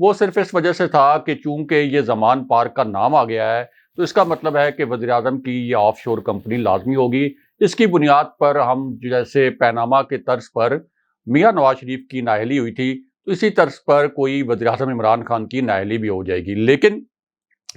وہ صرف اس وجہ سے تھا کہ چونکہ یہ زمان پارک کا نام آ گیا ہے تو اس کا مطلب ہے کہ وزیر اعظم کی یہ آف شور کمپنی لازمی ہوگی. اس کی بنیاد پر ہم جیسے پیناما کے طرز پر میاں نواز شریف کی نااہلی ہوئی تھی تو اسی طرز پر کوئی وزیر اعظم عمران خان کی نااہلی بھی ہو جائے گی. لیکن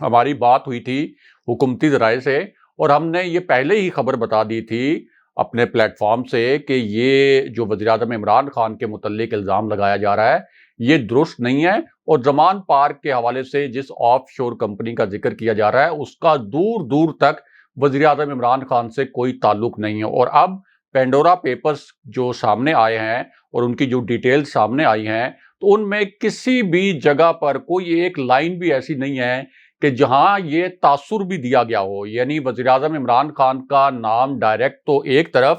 ہماری بات ہوئی تھی حکومتی ذرائع سے اور ہم نے یہ پہلے ہی خبر بتا دی تھی اپنے پلیٹ فارم سے کہ یہ جو وزیر اعظم عمران خان کے متعلق الزام لگایا جا رہا ہے یہ درست نہیں ہے, اور زمان پارک کے حوالے سے جس آف شور کمپنی کا ذکر کیا جا رہا ہے اس کا دور دور تک وزیر اعظم عمران خان سے کوئی تعلق نہیں ہے. اور اب پینڈورا پیپرز جو سامنے آئے ہیں اور ان کی جو ڈیٹیل سامنے آئی ہیں تو ان میں کسی بھی جگہ پر کوئی ایک لائن بھی ایسی نہیں ہے کہ جہاں یہ تاثر بھی دیا گیا ہو. یعنی وزیر اعظم عمران خان کا نام ڈائریکٹ تو ایک طرف,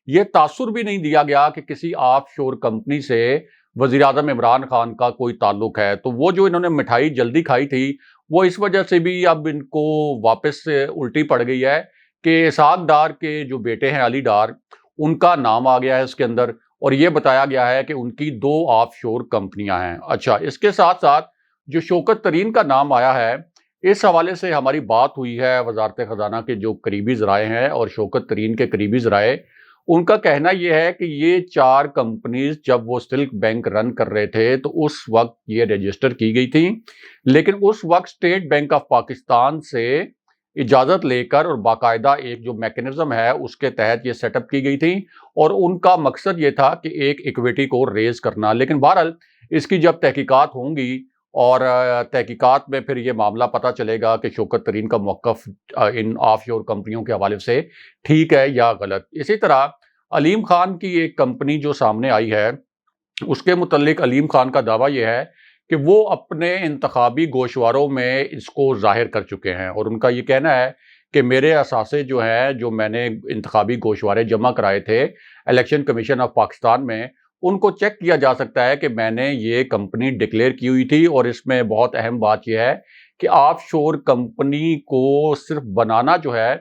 یہ تاثر بھی نہیں دیا گیا کہ کسی آف شور کمپنی سے وزیر اعظم عمران خان کا کوئی تعلق ہے. تو وہ جو انہوں نے مٹھائی جلدی کھائی تھی وہ اس وجہ سے بھی اب ان کو واپس سے الٹی پڑ گئی ہے کہ اسحاق ڈار کے جو بیٹے ہیں علی ڈار ان کا نام آ گیا ہے اس کے اندر, اور یہ بتایا گیا ہے کہ ان کی 2 آف شور کمپنیاں ہیں. اچھا, اس کے ساتھ ساتھ جو شوکت ترین کا نام آیا ہے اس حوالے سے ہماری بات ہوئی ہے وزارت خزانہ کے جو قریبی ذرائع ہیں اور شوکت ترین کے قریبی ذرائع, ان کا کہنا یہ ہے کہ یہ 4 کمپنیز جب وہ سلک بینک رن کر رہے تھے تو اس وقت یہ رجسٹر کی گئی تھی, لیکن اس وقت اسٹیٹ بینک آف پاکستان سے اجازت لے کر اور باقاعدہ ایک جو میکنزم ہے اس کے تحت یہ سیٹ اپ کی گئی تھی, اور ان کا مقصد یہ تھا کہ ایک ایکویٹی کو ریز کرنا. لیکن بہرحال اس کی جب تحقیقات ہوں گی اور تحقیقات میں پھر یہ معاملہ پتہ چلے گا کہ شوکت ترین کا موقف ان آف شور کمپنیوں کے حوالے سے ٹھیک ہے یا غلط. اسی طرح علیم خان کی ایک کمپنی جو سامنے آئی ہے اس کے متعلق علیم خان کا دعویٰ یہ ہے کہ وہ اپنے انتخابی گوشواروں میں اس کو ظاہر کر چکے ہیں, اور ان کا یہ کہنا ہے کہ میرے اثاثے جو ہیں جو میں نے انتخابی گوشوارے جمع کرائے تھے الیکشن کمیشن آف پاکستان میں ان کو چیک کیا جا سکتا ہے کہ میں نے یہ کمپنی ڈکلیئر کی ہوئی تھی. اور اس میں بہت اہم بات یہ ہے کہ آف شور کمپنی کو صرف بنانا جو ہے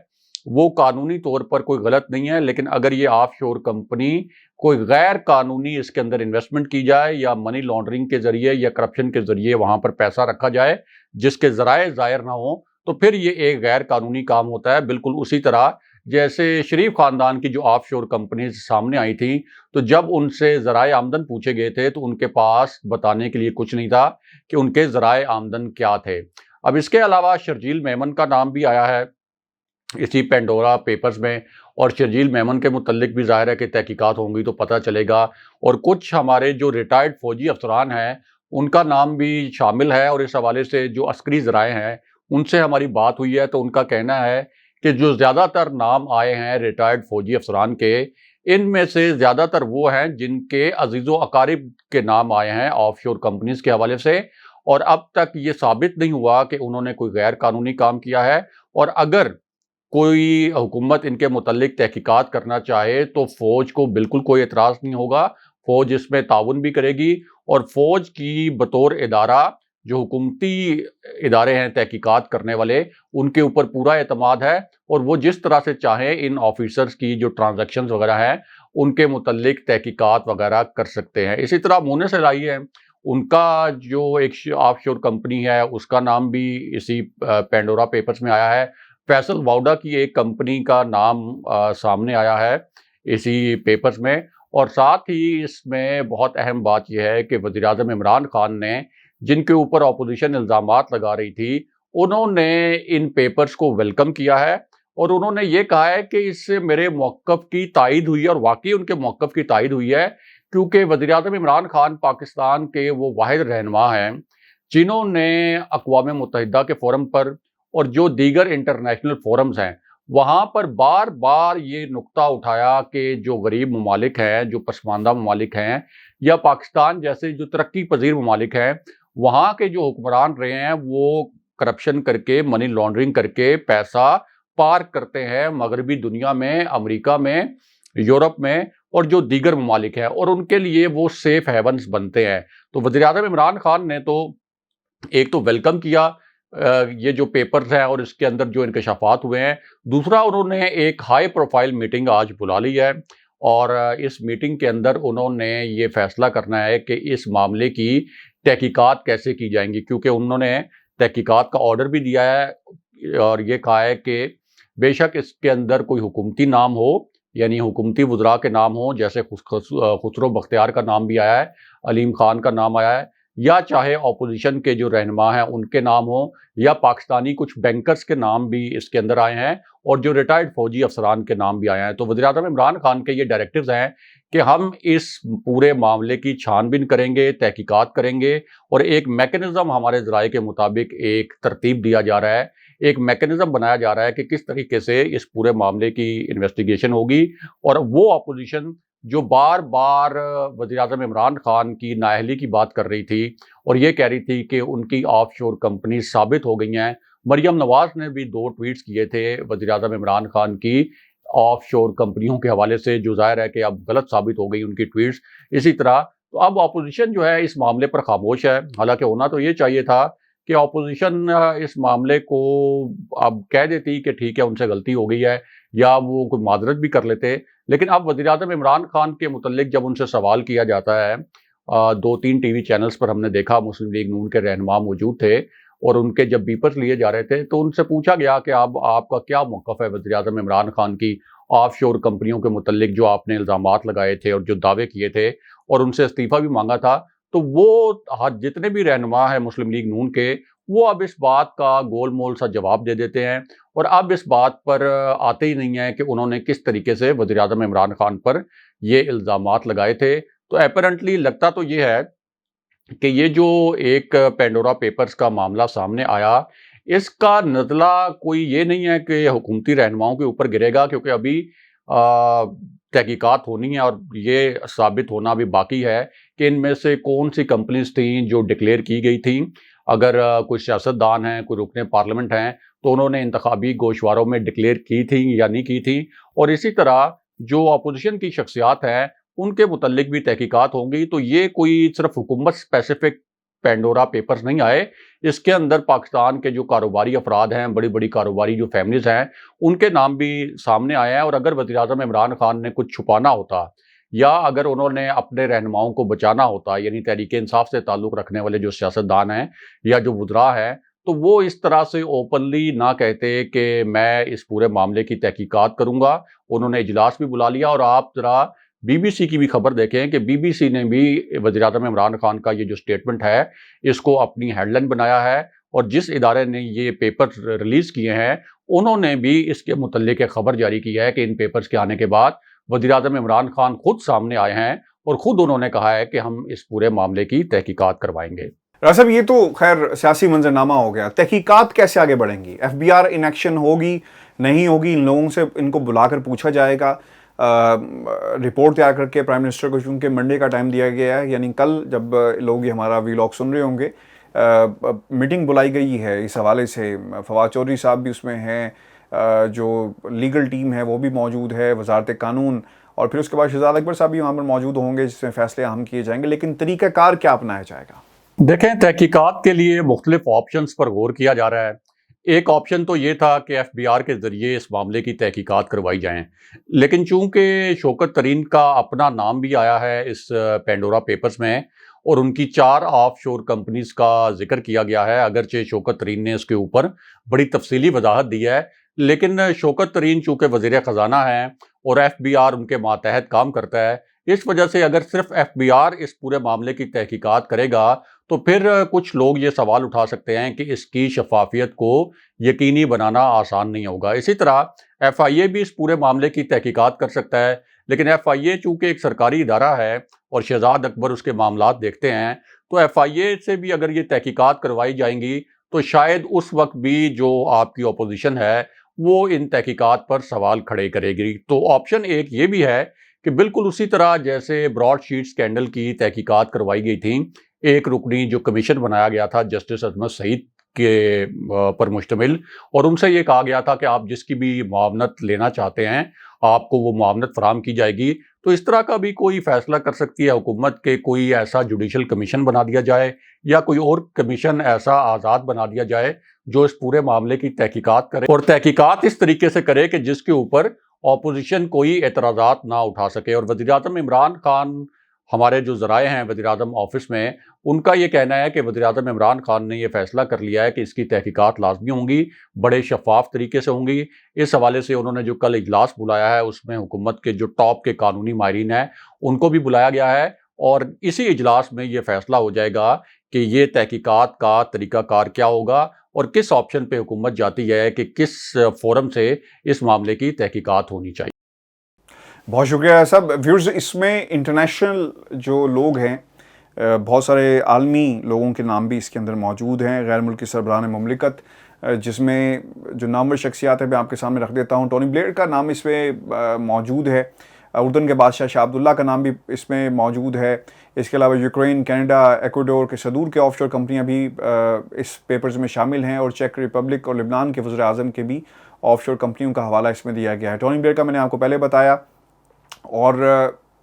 وہ قانونی طور پر کوئی غلط نہیں ہے, لیکن اگر یہ آف شور کمپنی کوئی غیر قانونی اس کے اندر انویسٹمنٹ کی جائے یا منی لانڈرنگ کے ذریعے یا کرپشن کے ذریعے وہاں پر پیسہ رکھا جائے جس کے ذرائع ظاہر نہ ہوں تو پھر یہ ایک غیر قانونی کام ہوتا ہے. بالکل اسی طرح جیسے شریف خاندان کی جو آف شور کمپنیز سامنے آئی تھیں تو جب ان سے ذرائع آمدن پوچھے گئے تھے تو ان کے پاس بتانے کے لیے کچھ نہیں تھا کہ ان کے ذرائع آمدن کیا تھے. اب اس کے علاوہ شرجیل میمن کا نام بھی آیا ہے اسی پینڈورا پیپرز میں, اور شرجیل میمن کے متعلق بھی ظاہر ہے کہ تحقیقات ہوں گی تو پتہ چلے گا, اور کچھ ہمارے جو ریٹائرڈ فوجی افسران ہیں ان کا نام بھی شامل ہے. اور اس حوالے سے جو عسکری ذرائع ہیں ان سے ہماری بات ہوئی ہے تو ان کا کہنا ہے کہ جو زیادہ تر نام آئے ہیں ریٹائرڈ فوجی افسران کے ان میں سے زیادہ تر وہ ہیں جن کے عزیز و اقارب کے نام آئے ہیں آف شور کمپنیز کے حوالے سے, اور اب تک یہ ثابت نہیں ہوا کہ انہوں نے کوئی غیر قانونی کام کیا ہے. اور اگر کوئی حکومت ان کے متعلق تحقیقات کرنا چاہے تو فوج کو بالکل کوئی اعتراض نہیں ہوگا, فوج اس میں تعاون بھی کرے گی, اور فوج کی بطور ادارہ جو حکومتی ادارے ہیں تحقیقات کرنے والے ان کے اوپر پورا اعتماد ہے, اور وہ جس طرح سے چاہیں ان آفیسرز کی جو ٹرانزیکشنز وغیرہ ہیں ان کے متعلق تحقیقات وغیرہ کر سکتے ہیں. اسی طرح مونس الہی ہے, ان کا جو ایک آف شور کمپنی ہے اس کا نام بھی اسی پینڈورا پیپرز میں آیا ہے. فیصل واؤڈا کی ایک کمپنی کا نام سامنے آیا ہے اسی پیپرز میں, اور ساتھ ہی اس میں بہت اہم بات یہ ہے کہ وزیر اعظم عمران خان نے جن کے اوپر اپوزیشن الزامات لگا رہی تھی انہوں نے ان پیپرز کو ویلکم کیا ہے, اور انہوں نے یہ کہا ہے کہ اس سے میرے موقف کی تائید ہوئی ہے, اور واقعی ان کے موقف کی تائید ہوئی ہے کیونکہ وزیر اعظم عمران خان پاکستان کے وہ واحد رہنما ہیں جنہوں نے اقوام متحدہ کے فورم پر اور جو دیگر انٹرنیشنل فورمز ہیں وہاں پر بار بار یہ نقطہ اٹھایا کہ جو غریب ممالک ہیں, جو پسماندہ ممالک ہیں, یا پاکستان جیسے جو ترقی پذیر ممالک ہیں, وہاں کے جو حکمران رہے ہیں وہ کرپشن کر کے منی لانڈرنگ کر کے پیسہ پارک کرتے ہیں مغربی دنیا میں, امریکہ میں, یورپ میں, اور جو دیگر ممالک ہیں, اور ان کے لیے وہ سیف ہیونز بنتے ہیں. تو وزیر اعظم عمران خان نے تو ایک تو ویلکم کیا یہ جو پیپرز ہیں اور اس کے اندر جو انکشافات ہوئے ہیں, دوسرا انہوں نے ایک ہائی پروفائل میٹنگ آج بلا لی ہے, اور اس میٹنگ کے اندر انہوں نے یہ فیصلہ کرنا ہے کہ اس معاملے کی تحقیقات کیسے کی جائیں گی، کیونکہ انہوں نے تحقیقات کا آرڈر بھی دیا ہے اور یہ کہا ہے کہ بے شک اس کے اندر کوئی حکومتی نام ہو، یعنی حکومتی وزراء کے نام ہوں، جیسے خسرو بختیار کا نام بھی آیا ہے، علیم خان کا نام آیا ہے، یا چاہے اپوزیشن کے جو رہنما ہیں ان کے نام ہوں، یا پاکستانی کچھ بینکرز کے نام بھی اس کے اندر آئے ہیں، اور جو ریٹائرڈ فوجی افسران کے نام بھی آئے ہیں۔ تو وزیراعظم عمران خان کے یہ ڈائریکٹیوز ہیں کہ ہم اس پورے معاملے کی چھان بین کریں گے، تحقیقات کریں گے، اور ایک میکنزم ہمارے ذرائع کے مطابق ایک ترتیب دیا جا رہا ہے، ایک میکنزم بنایا جا رہا ہے کہ کس طریقے سے اس پورے معاملے کی انویسٹیگیشن ہوگی، اور وہ اپوزیشن جو بار بار وزیراعظم عمران خان کی نااہلی کی بات کر رہی تھی اور یہ کہہ رہی تھی کہ ان کی آف شور کمپنیز ثابت ہو گئی ہیں۔ مریم نواز نے بھی 2 ٹویٹس کیے تھے وزیراعظم عمران خان کی آف شور کمپنیوں کے حوالے سے، جو ظاہر ہے کہ اب غلط ثابت ہو گئی ان کی ٹویٹس۔ اسی طرح تو اب اپوزیشن جو ہے اس معاملے پر خاموش ہے، حالانکہ ہونا تو یہ چاہیے تھا کہ اپوزیشن اس معاملے کو اب کہہ دیتی کہ ٹھیک ہے ان سے غلطی ہو گئی ہے، یا وہ کوئی معذرت بھی کر لیتے، لیکن اب وزیراعظم عمران خان کے متعلق جب ان سے سوال کیا جاتا ہے، 2-3 ٹی وی چینلز پر ہم نے دیکھا مسلم لیگ نون کے رہنما موجود تھے، اور ان کے جب بیپرز لیے جا رہے تھے تو ان سے پوچھا گیا کہ اب آپ کا کیا موقف ہے وزیراعظم عمران خان کی آف شور کمپنیوں کے متعلق جو آپ نے الزامات لگائے تھے اور جو دعوے کیے تھے اور ان سے استعفیٰ بھی مانگا تھا۔ تو وہ جتنے بھی رہنما ہیں مسلم لیگ نون کے، وہ اب اس بات کا گول مول سا جواب دے دیتے ہیں، اور اب اس بات پر آتے ہی نہیں ہیں کہ انہوں نے کس طریقے سے وزیراعظم عمران خان پر یہ الزامات لگائے تھے۔ تو اپیرنٹلی لگتا تو یہ ہے کہ یہ جو ایک پینڈورا پیپرز کا معاملہ سامنے آیا، اس کا نزلہ کوئی یہ نہیں ہے کہ حکومتی رہنماؤں کے اوپر گرے گا، کیونکہ ابھی تحقیقات ہونی ہے اور یہ ثابت ہونا بھی باقی ہے کہ ان میں سے کون سی کمپنیز تھیں جو ڈکلیئر کی گئی تھیں۔ اگر کوئی سیاستدان ہیں، کوئی رکن پارلیمنٹ ہیں، تو انہوں نے انتخابی گوشواروں میں ڈکلیئر کی تھیں یا نہیں کی تھیں، اور اسی طرح جو اپوزیشن کی شخصیات ہیں ان کے متعلق بھی تحقیقات ہوں گی۔ تو یہ کوئی صرف حکومت اسپیسیفک پینڈورا پیپرز نہیں آئے، اس کے اندر پاکستان کے جو کاروباری افراد ہیں، بڑی بڑی کاروباری جو فیملیز ہیں، ان کے نام بھی سامنے آئے ہیں۔ اور اگر وزیراعظم عمران خان نے کچھ چھپانا ہوتا، یا اگر انہوں نے اپنے رہنماؤں کو بچانا ہوتا، یعنی تحریک انصاف سے تعلق رکھنے والے جو سیاستدان ہیں یا جو وزراء ہیں، تو وہ اس طرح سے اوپنلی نہ کہتے کہ میں اس پورے معاملے کی تحقیقات کروں گا۔ انہوں نے اجلاس بھی بلا لیا، اور آپ ذرا بی بی سی کی بھی خبر دیکھیں کہ بی بی سی نے بھی وزیراعظم عمران خان کا یہ جو سٹیٹمنٹ ہے اس کو اپنی ہیڈ لائن بنایا ہے، اور جس ادارے نے یہ پیپر ریلیز کیے ہیں انہوں نے بھی اس کے متعلق ایک خبر جاری کی ہے کہ ان پیپرز کے آنے کے بعد وزیراعظم عمران خان خود سامنے آئے ہیں اور خود انہوں نے کہا ہے کہ ہم اس پورے معاملے کی تحقیقات کروائیں گے۔ راز صاحب، یہ تو خیر سیاسی منظرنامہ ہو گیا، تحقیقات کیسے آگے بڑھیں گی؟ F B R in action ہوگی، نہیں ہوگی؟ ان لوگوں سے ان کو بلا کر پوچھا جائے گا، رپورٹ تیار کر کے پرائم منسٹر کو، چونکہ منڈے کا ٹائم دیا گیا ہے، یعنی کل جب لوگ یہ ہمارا ویلاگ سن رہے ہوں گے، میٹنگ بلائی گئی ہے اس حوالے سے۔ فواد چودھری صاحب بھی اس میں ہیں، جو لیگل ٹیم ہے وہ بھی موجود ہے، وزارت قانون، اور پھر اس کے بعد شہزاد اکبر صاحب بھی وہاں پر موجود ہوں گے جس میں فیصلے اہم کیے جائیں گے۔ لیکن طریقہ کار کیا اپنایا جائے گا؟ دیکھیں، تحقیقات کے لیے مختلف آپشنز پر غور کیا جا رہا ہے۔ ایک آپشن تو یہ تھا کہ ایف بی آر کے ذریعے اس معاملے کی تحقیقات کروائی جائیں، لیکن چونکہ شوکت ترین کا اپنا نام بھی آیا ہے اس پینڈورا پیپرز میں، اور ان کی 4 آف شور کمپنیز کا ذکر کیا گیا ہے، اگرچہ شوکت ترین نے اس کے اوپر بڑی تفصیلی وضاحت دی ہے، لیکن شوکت ترین چونکہ وزیر خزانہ ہیں اور ایف بی آر ان کے ماتحت کام کرتا ہے، اس وجہ سے اگر صرف ایف بی آر اس پورے معاملے کی تحقیقات کرے گا تو پھر کچھ لوگ یہ سوال اٹھا سکتے ہیں کہ اس کی شفافیت کو یقینی بنانا آسان نہیں ہوگا۔ اسی طرح ایف آئی اے بھی اس پورے معاملے کی تحقیقات کر سکتا ہے، لیکن ایف آئی اے چونکہ ایک سرکاری ادارہ ہے اور شہزاد اکبر اس کے معاملات دیکھتے ہیں، تو ایف آئی اے سے بھی اگر یہ تحقیقات کروائی جائیں گی تو شاید اس وقت بھی جو آپ کی اپوزیشن ہے وہ ان تحقیقات پر سوال کھڑے کرے گی۔ تو آپشن ایک یہ بھی ہے کہ بالکل اسی طرح جیسے براڈ شیٹ سکینڈل کی تحقیقات کروائی گئی تھیں، ایک رکنی جو کمیشن بنایا گیا تھا جسٹس عظمت سعید کے پر مشتمل، اور ان سے یہ کہا گیا تھا کہ آپ جس کی بھی معاونت لینا چاہتے ہیں آپ کو وہ معاونت فراہم کی جائے گی، تو اس طرح کا بھی کوئی فیصلہ کر سکتی ہے حکومت کہ کوئی ایسا جوڈیشل کمیشن بنا دیا جائے یا کوئی اور کمیشن ایسا آزاد بنا دیا جائے جو اس پورے معاملے کی تحقیقات کرے، اور تحقیقات اس طریقے سے کرے کہ جس کے اوپر اپوزیشن کوئی اعتراضات نہ اٹھا سکے۔ اور وزیراعظم عمران خان ہمارے جو ذرائع ہیں وزیر اعظم آفس میں، ان کا یہ کہنا ہے کہ وزیر اعظم عمران خان نے یہ فیصلہ کر لیا ہے کہ اس کی تحقیقات لازمی ہوں گی، بڑے شفاف طریقے سے ہوں گی۔ اس حوالے سے انہوں نے جو کل اجلاس بلایا ہے اس میں حکومت کے جو ٹاپ کے قانونی ماہرین ہیں ان کو بھی بلایا گیا ہے، اور اسی اجلاس میں یہ فیصلہ ہو جائے گا کہ یہ تحقیقات کا طریقہ کار کیا ہوگا اور کس آپشن پہ حکومت جاتی ہے کہ کس فورم سے اس معاملے کی تحقیقات ہونی چاہیے۔ بہت شکریہ صاحب۔ ویورز، اس میں انٹرنیشنل جو لوگ ہیں، بہت سارے عالمی لوگوں کے نام بھی اس کے اندر موجود ہیں، غیر ملکی سربراہان مملکت، جس میں جو نامور شخصیات ہیں میں آپ کے سامنے رکھ دیتا ہوں۔ ٹونی بلیئر کا نام اس میں موجود ہے، اردن کے بادشاہ شاہ عبداللہ کا نام بھی اس میں موجود ہے۔ اس کے علاوہ یوکرین، کینیڈا، ایکواڈور کے صدور کے آف شور کمپنیاں بھی اس پیپرز میں شامل ہیں، اور چیک ریپبلک اور لبنان کے وزیر اعظم کے بھی آف شور کمپنیوں کا حوالہ اس میں دیا گیا ہے۔ ٹونی بلیئر کا میں نے آپ کو پہلے بتایا، اور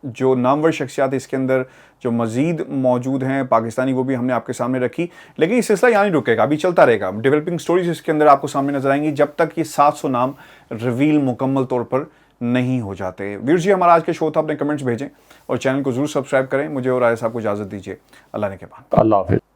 جو نامور شخصیات اس کے اندر جو مزید موجود ہیں پاکستانی، وہ بھی ہم نے آپ کے سامنے رکھی۔ لیکن یہ سلسلہ یہاں نہیں رکے گا، ابھی چلتا رہے گا۔ ڈیولپنگ سٹوریز اس کے اندر آپ کو سامنے نظر آئیں گی جب تک یہ 700 نام ریویل مکمل طور پر نہیں ہو جاتے۔ ویر جی، ہمارا آج کے شو تھا، اپنے کمنٹس بھیجیں اور چینل کو ضرور سبسکرائب کریں۔ مجھے اور عائد صاحب کو اجازت دیجیے، اللہ نے کے بعد۔ اللہ حافظ۔